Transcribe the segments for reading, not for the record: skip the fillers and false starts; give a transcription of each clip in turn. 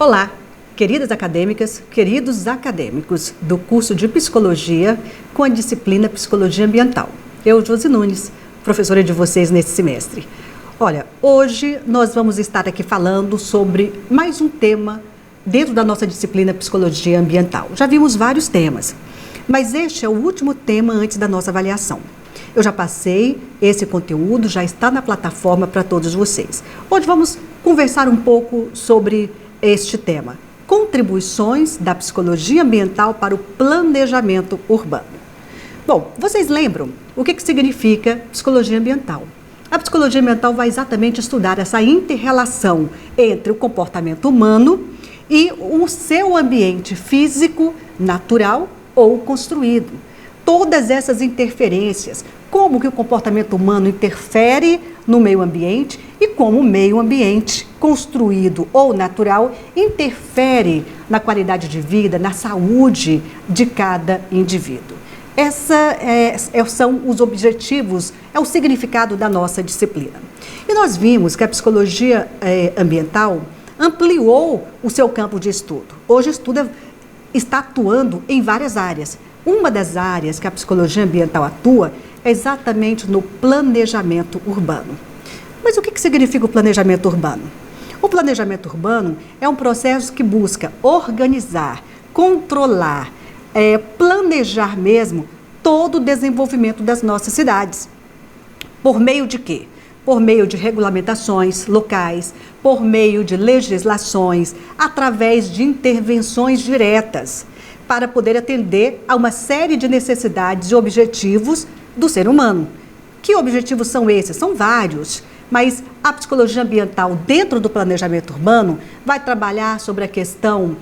Olá, queridas acadêmicas, queridos acadêmicos do curso de Psicologia com a disciplina Psicologia Ambiental. Eu, Josi Nunes, professora de vocês nesse semestre. Olha, hoje nós vamos estar aqui falando sobre mais um tema dentro da nossa disciplina Psicologia Ambiental. Já vimos vários temas, mas este é o último tema antes da nossa avaliação. Eu já passei esse conteúdo, já está na plataforma para todos vocês. Hoje vamos conversar um pouco sobre este tema: contribuições da psicologia ambiental para o planejamento urbano. Bom, vocês lembram o que significa psicologia ambiental? A psicologia ambiental vai exatamente estudar essa inter-relação entre o comportamento humano e o seu ambiente físico, natural ou construído. Todas essas interferências, como que o comportamento humano interfere no meio ambiente e como o meio ambiente, construído ou natural, interfere na qualidade de vida, na saúde de cada indivíduo. São os objetivos, é o significado da nossa disciplina. E nós vimos que a psicologia ambiental ampliou o seu campo de estudo. Hoje está atuando em várias áreas. Uma das áreas que a psicologia ambiental atua é exatamente no planejamento urbano. Mas o que significa o planejamento urbano? O planejamento urbano é um processo que busca organizar, controlar, planejar mesmo todo o desenvolvimento das nossas cidades. Por meio de quê? Por meio de regulamentações locais, por meio de legislações, através de intervenções diretas, para poder atender a uma série de necessidades e objetivos do ser humano. Que objetivos são esses? São vários, mas a psicologia ambiental dentro do planejamento urbano vai trabalhar sobre a questão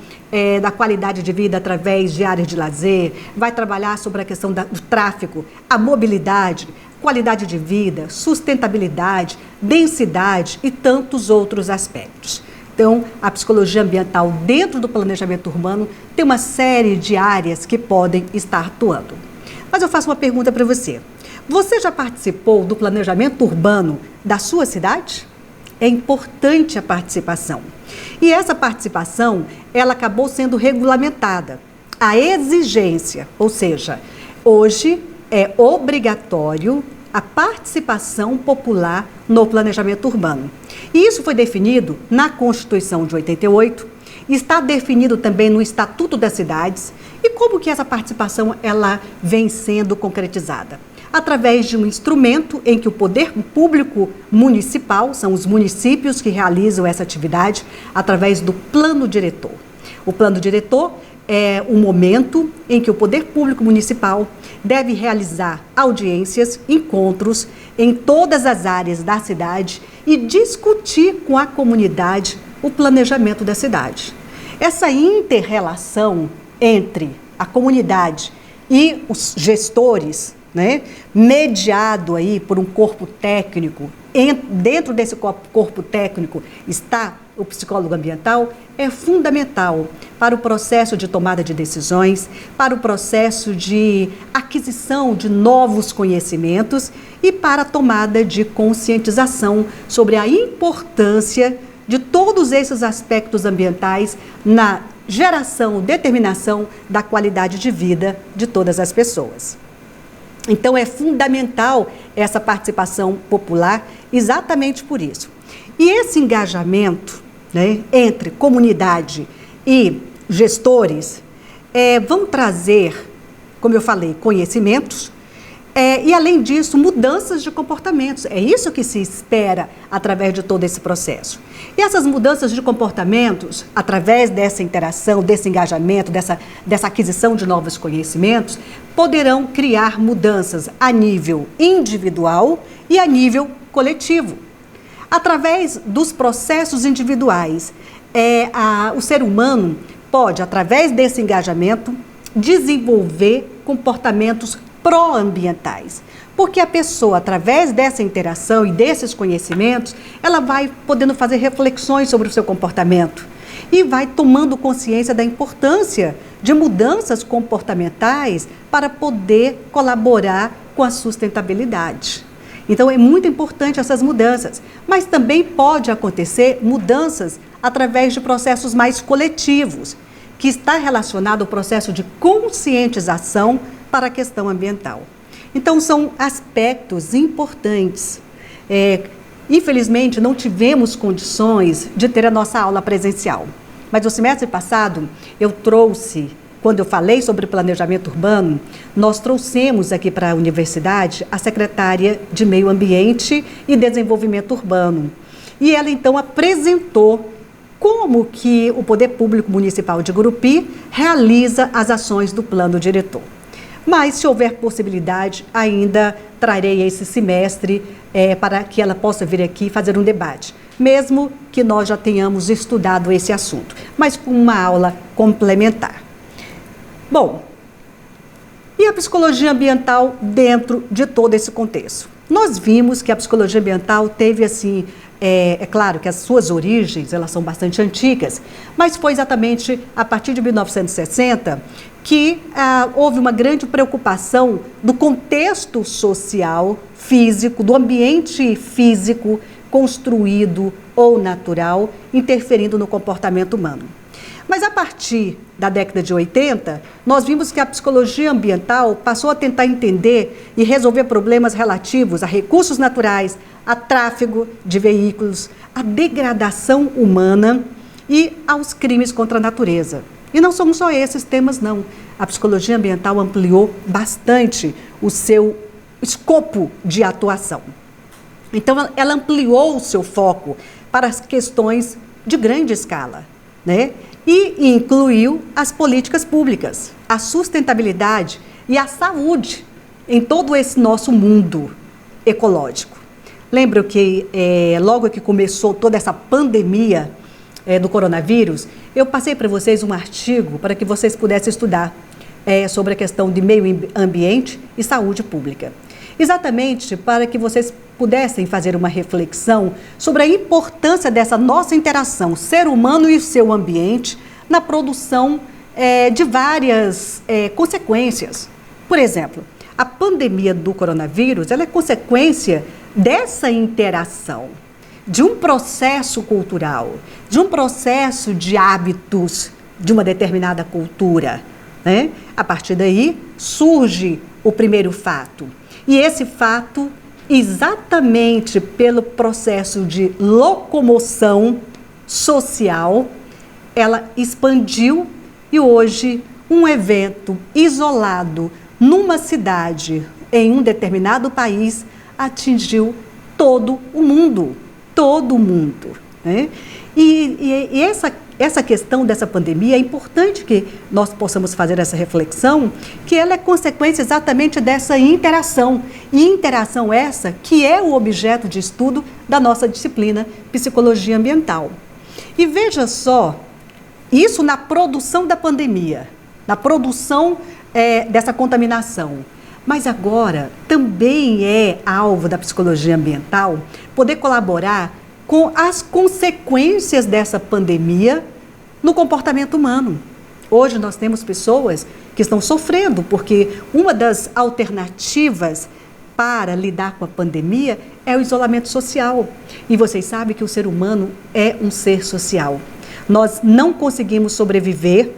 da qualidade de vida através de áreas de lazer, vai trabalhar sobre a questão do tráfego, a mobilidade, qualidade de vida, sustentabilidade, densidade e tantos outros aspectos. Então, a psicologia ambiental dentro do planejamento urbano tem uma série de áreas que podem estar atuando. Mas eu faço uma pergunta para você. Você já participou do planejamento urbano da sua cidade? É importante a participação. E essa participação, ela acabou sendo regulamentada. A exigência, ou seja, hoje é obrigatório a participação popular no planejamento urbano. E isso foi definido na Constituição de 88, está definido também no Estatuto das Cidades. E como que essa participação ela vem sendo concretizada? Através de um instrumento em que o poder público municipal, são os municípios que realizam essa atividade, através do plano diretor. O plano diretor é o momento em que o poder público municipal deve realizar audiências, encontros em todas as áreas da cidade e discutir com a comunidade o planejamento da cidade. Essa inter-relação entre a comunidade e os gestores, mediado aí por um corpo técnico, dentro desse corpo técnico está o psicólogo ambiental, é fundamental para o processo de tomada de decisões, para o processo de aquisição de novos conhecimentos e para a tomada de conscientização sobre a importância de todos esses aspectos ambientais na geração, determinação da qualidade de vida de todas as pessoas. Então, é fundamental essa participação popular exatamente por isso. E esse engajamento entre comunidade e gestores vão trazer, como eu falei, conhecimentos e, além disso, mudanças de comportamentos. É isso que se espera através de todo esse processo. E essas mudanças de comportamentos, através dessa interação, desse engajamento, dessa aquisição de novos conhecimentos, poderão criar mudanças a nível individual e a nível coletivo. Através dos processos individuais, o ser humano pode, através desse engajamento, desenvolver comportamentos pró-ambientais. Porque a pessoa, através dessa interação e desses conhecimentos, ela vai podendo fazer reflexões sobre o seu comportamento e vai tomando consciência da importância de mudanças comportamentais para poder colaborar com a sustentabilidade. Então, é muito importante essas mudanças. Mas também pode acontecer mudanças através de processos mais coletivos, que está relacionado ao processo de conscientização para a questão ambiental. Então, são aspectos importantes. Infelizmente, não tivemos condições de ter a nossa aula presencial. Mas no semestre passado, eu trouxe, quando eu falei sobre planejamento urbano, nós trouxemos aqui para a universidade a secretária de Meio Ambiente e Desenvolvimento Urbano. E ela, então, apresentou como que o Poder Público Municipal de Gurupi realiza as ações do plano diretor. Mas, se houver possibilidade, ainda trarei esse semestre para que ela possa vir aqui fazer um debate, mesmo que nós já tenhamos estudado esse assunto, mas com uma aula complementar. Bom, e a psicologia ambiental dentro de todo esse contexto? Nós vimos que a psicologia ambiental teve, assim, é claro que as suas origens, elas são bastante antigas, mas foi exatamente a partir de 1960 que houve uma grande preocupação do contexto social, físico, do ambiente físico construído ou natural, interferindo no comportamento humano. Mas a partir da década de 80, nós vimos que a psicologia ambiental passou a tentar entender e resolver problemas relativos a recursos naturais, a tráfego de veículos, a degradação humana e aos crimes contra a natureza. E não são só esses temas, não. A psicologia ambiental ampliou bastante o seu escopo de atuação. Então, ela ampliou o seu foco para as questões de grande escala, né? E incluiu as políticas públicas, a sustentabilidade e a saúde em todo esse nosso mundo ecológico. Lembro que logo que começou toda essa pandemia do coronavírus, eu passei para vocês um artigo para que vocês pudessem estudar sobre a questão de meio ambiente e saúde pública. Exatamente para que vocês pudessem fazer uma reflexão sobre a importância dessa nossa interação, ser humano e o seu ambiente, na produção de várias consequências. Por exemplo, a pandemia do coronavírus, ela é consequência dessa interação, de um processo cultural, de um processo de hábitos de uma determinada cultura, né? A partir daí surge o primeiro fato. E esse fato, exatamente pelo processo de locomoção social, ela expandiu e hoje um evento isolado numa cidade, em um determinado país, atingiu todo o mundo, né? E essa questão dessa pandemia, é importante que nós possamos fazer essa reflexão, que ela é consequência exatamente dessa interação. E interação essa que é o objeto de estudo da nossa disciplina Psicologia Ambiental. E veja só, isso na produção da pandemia, na produção dessa contaminação. Mas agora também é alvo da psicologia ambiental poder colaborar com as consequências dessa pandemia no comportamento humano. Hoje nós temos pessoas que estão sofrendo, porque uma das alternativas para lidar com a pandemia é o isolamento social. E vocês sabem que o ser humano é um ser social. Nós não conseguimos sobreviver,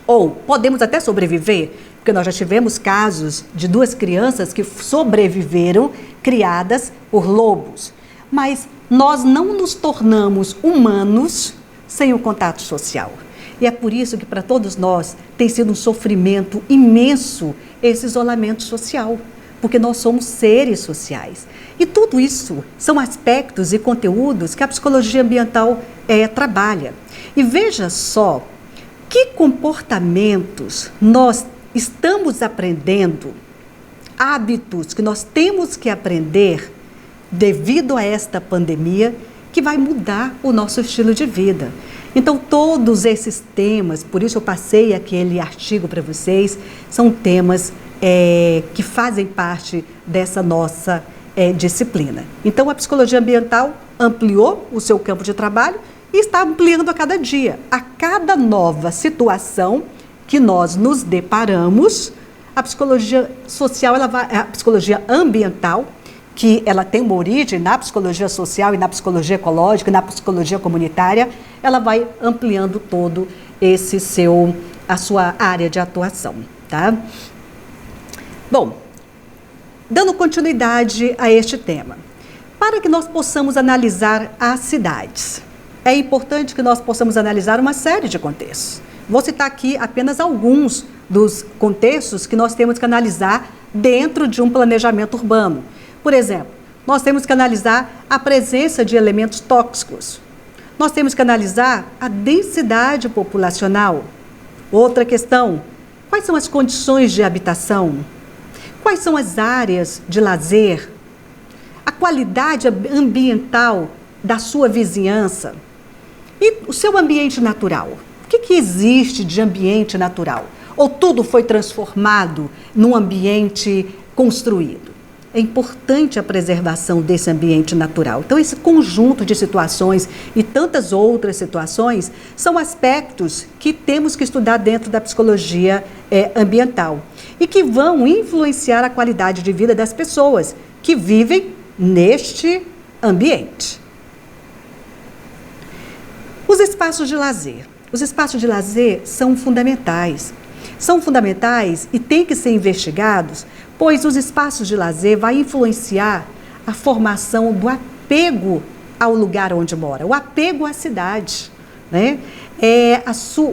ou podemos até sobreviver, porque nós já tivemos casos de 2 crianças que sobreviveram, criadas por lobos. Mas nós não nos tornamos humanos sem o contato social. E é por isso que para todos nós tem sido um sofrimento imenso esse isolamento social, porque nós somos seres sociais. E tudo isso são aspectos e conteúdos que a psicologia ambiental trabalha. E veja só que comportamentos nós estamos aprendendo, hábitos que nós temos que aprender devido a esta pandemia, que vai mudar o nosso estilo de vida. Então, todos esses temas, por isso eu passei aquele artigo para vocês, são temas que fazem parte dessa nossa disciplina. Então, a psicologia ambiental ampliou o seu campo de trabalho e está ampliando a cada dia. A cada nova situação que nós nos deparamos, a psicologia social, a psicologia ambiental que ela tem uma origem na psicologia social e na psicologia ecológica, na psicologia comunitária, ela vai ampliando todo a sua área de atuação, tá? Bom, dando continuidade a este tema, para que nós possamos analisar as cidades, é importante que nós possamos analisar uma série de contextos. Vou citar aqui apenas alguns dos contextos que nós temos que analisar dentro de um planejamento urbano. Por exemplo, nós temos que analisar a presença de elementos tóxicos. Nós temos que analisar a densidade populacional. Outra questão, quais são as condições de habitação? Quais são as áreas de lazer? A qualidade ambiental da sua vizinhança? E o seu ambiente natural? O que existe de ambiente natural? Ou tudo foi transformado num ambiente construído? É importante a preservação desse ambiente natural. Então, esse conjunto de situações e tantas outras situações são aspectos que temos que estudar dentro da psicologia ambiental e que vão influenciar a qualidade de vida das pessoas que vivem neste ambiente. Os espaços de lazer. Os espaços de lazer são fundamentais. São fundamentais e têm que ser investigados, pois os espaços de lazer vão influenciar a formação do apego ao lugar onde mora, o apego à cidade, né?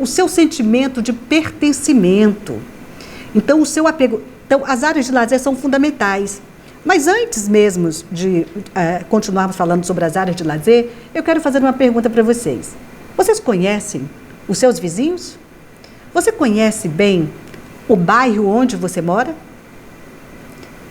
O seu sentimento de pertencimento. Então, o seu apego. Então, as áreas de lazer são fundamentais. Mas antes mesmo de continuarmos falando sobre as áreas de lazer, eu quero fazer uma pergunta para vocês. Vocês conhecem os seus vizinhos? Você conhece bem o bairro onde você mora?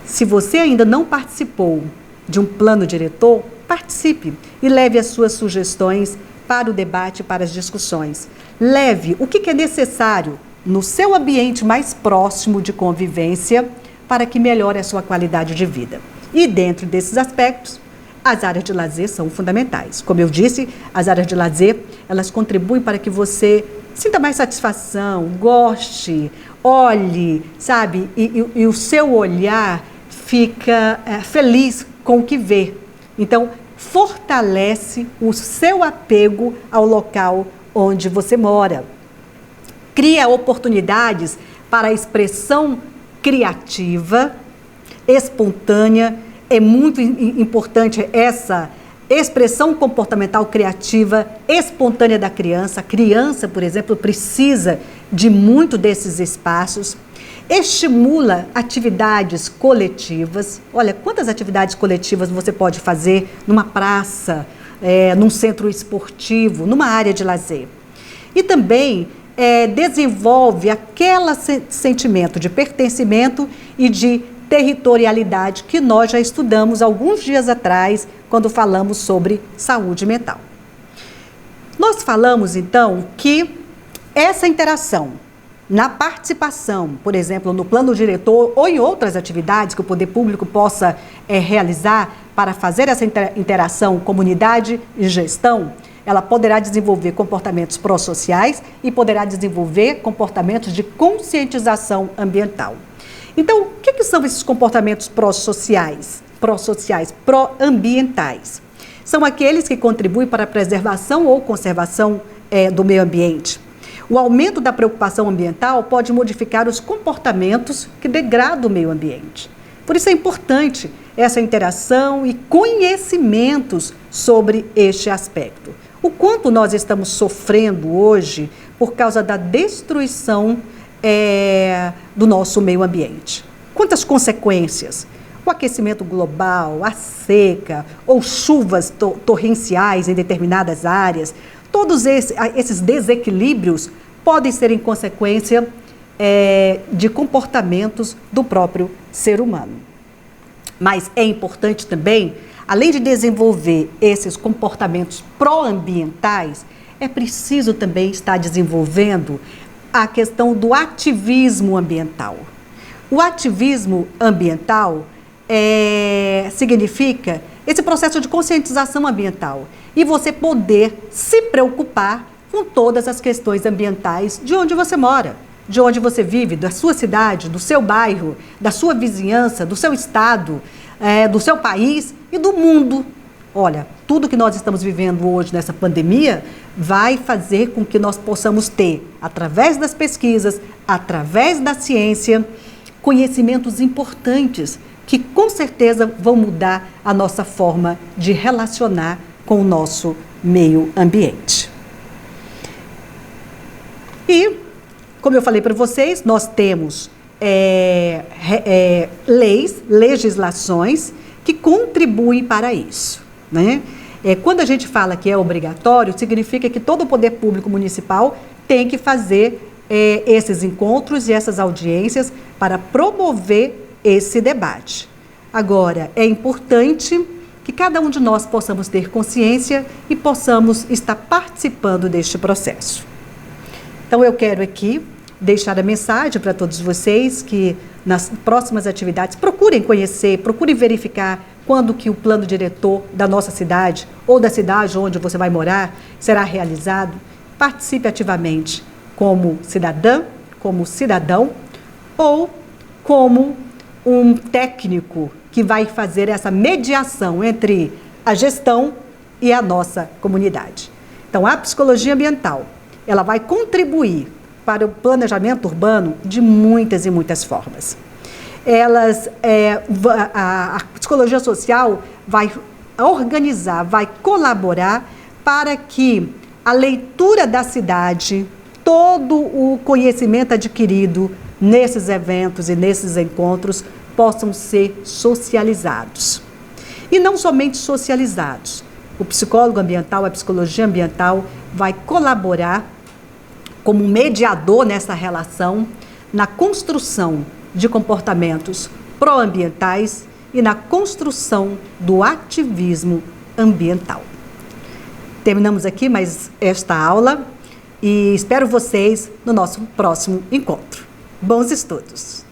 Se você ainda não participou de um plano diretor, participe e leve as suas sugestões para o debate, para as discussões. Leve o que é necessário no seu ambiente mais próximo de convivência para que melhore a sua qualidade de vida. E dentro desses aspectos, as áreas de lazer são fundamentais. Como eu disse, as áreas de lazer, elas contribuem para que você sinta mais satisfação, goste, olhe, sabe? E o seu olhar fica feliz com o que vê. Então, fortalece o seu apego ao local onde você mora. Cria oportunidades para a expressão criativa, espontânea. É muito importante essa expressão comportamental criativa, espontânea da criança. A criança, por exemplo, precisa de muito desses espaços. Estimula atividades coletivas. Olha, quantas atividades coletivas você pode fazer numa praça, num centro esportivo, numa área de lazer. E também desenvolve aquele sentimento de pertencimento e de territorialidade que nós já estudamos alguns dias atrás, quando falamos sobre saúde mental. Nós falamos, então, que essa interação na participação, por exemplo, no plano diretor ou em outras atividades que o poder público possa realizar para fazer essa interação comunidade e gestão, ela poderá desenvolver comportamentos pró-sociais e poderá desenvolver comportamentos de conscientização ambiental. Então, o que são esses comportamentos pró-sociais, pró-ambientais? São aqueles que contribuem para a preservação ou conservação do meio ambiente. O aumento da preocupação ambiental pode modificar os comportamentos que degradam o meio ambiente. Por isso é importante essa interação e conhecimentos sobre este aspecto. O quanto nós estamos sofrendo hoje por causa da destruição do nosso meio ambiente. Quantas consequências? O aquecimento global, a seca ou chuvas torrenciais em determinadas áreas, todos esses desequilíbrios podem ser em consequência de comportamentos do próprio ser humano. Mas é importante também, além de desenvolver esses comportamentos pró-ambientais, é preciso também estar desenvolvendo a questão do ativismo ambiental. O ativismo ambiental significa esse processo de conscientização ambiental e você poder se preocupar com todas as questões ambientais de onde você mora, de onde você vive, da sua cidade, do seu bairro, da sua vizinhança, do seu estado, do seu país e do mundo. Olha, tudo que nós estamos vivendo hoje nessa pandemia vai fazer com que nós possamos ter, através das pesquisas, através da ciência, conhecimentos importantes que com certeza vão mudar a nossa forma de relacionar com o nosso meio ambiente. E, como eu falei para vocês, nós temos legislações que contribuem para isso, né? Quando a gente fala que é obrigatório, significa que todo o poder público municipal tem que fazer esses encontros e essas audiências para promover esse debate. Agora, é importante que cada um de nós possamos ter consciência e possamos estar participando deste processo. Então, eu quero aqui deixar a mensagem para todos vocês que nas próximas atividades procurem conhecer, procurem verificar quando que o plano diretor da nossa cidade ou da cidade onde você vai morar será realizado. Participe ativamente como cidadã, como cidadão ou como um técnico que vai fazer essa mediação entre a gestão e a nossa comunidade. Então, a psicologia ambiental, ela vai contribuir para o planejamento urbano de muitas e muitas formas. A psicologia social vai organizar, vai colaborar para que a leitura da cidade, todo o conhecimento adquirido nesses eventos e nesses encontros possam ser socializados. E não somente socializados. O psicólogo ambiental, a psicologia ambiental vai colaborar como mediador nessa relação, na construção de comportamentos proambientais e na construção do ativismo ambiental. Terminamos aqui mais esta aula e espero vocês no nosso próximo encontro. Bons estudos!